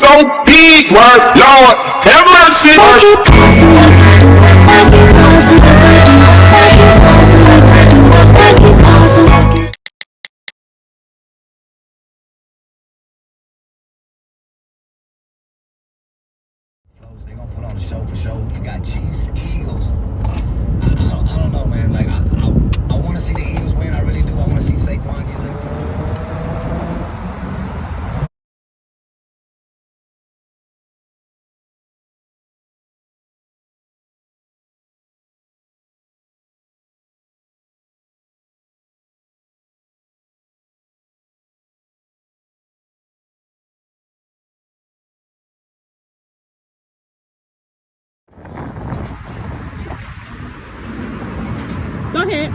so big, word, Lord, have mercy. They gonna put on a show for show. You got Chiefs, Eagles. I don't know, man. Like I want to see the Eagles win. I really do. I want to see Saquon get lit. Go ahead.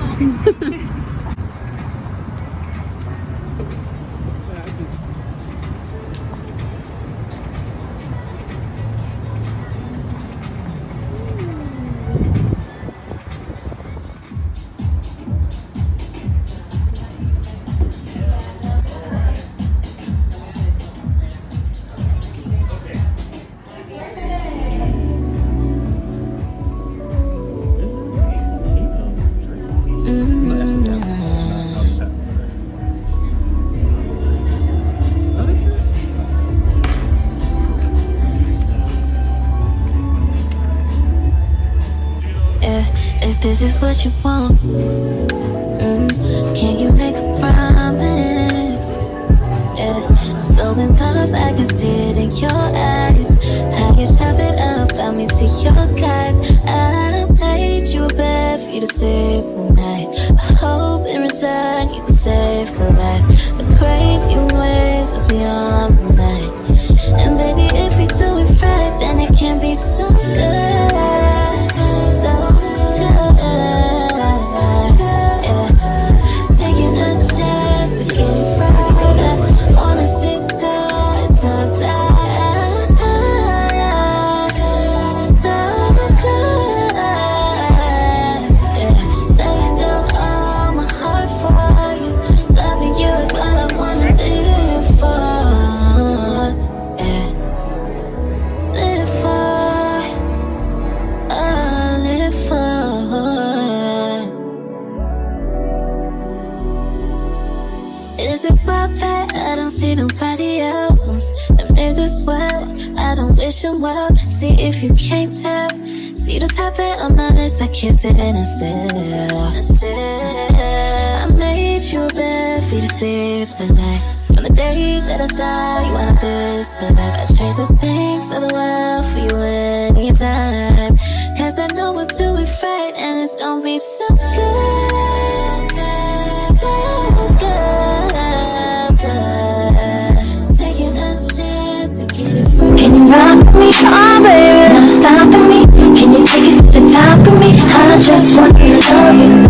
If this is what you want, can you make a promise? Yeah, so in love, I can see it in your eyes. How you shove it up about me to your guys. I made you a bed for you to sleep all night. I hope in return you can save for life. The crave you ways is beyond my mind. And baby, if we do it right, then it can be so good. So good. Taking a chance to get it right. I wanna sit tall until I die. So good. Laying down all my heart for you. Loving you is all I wanna live for. Live for. Live for. Is it about that? I don't see nobody else. Them niggas well, I don't wish them well. See if you can't tell. See the top it on my lips, I kiss it and I said, I made you a bed for you to sleep at night. From the day that I saw you on a this for life, I trade the things of the world for you anytime. Cause I know we'll do it right and it's gonna be so good. So good. Taking a chance to get it right. Can you rock me, oh baby, not stopping me? Can you take it to the top of me? I just want to love you.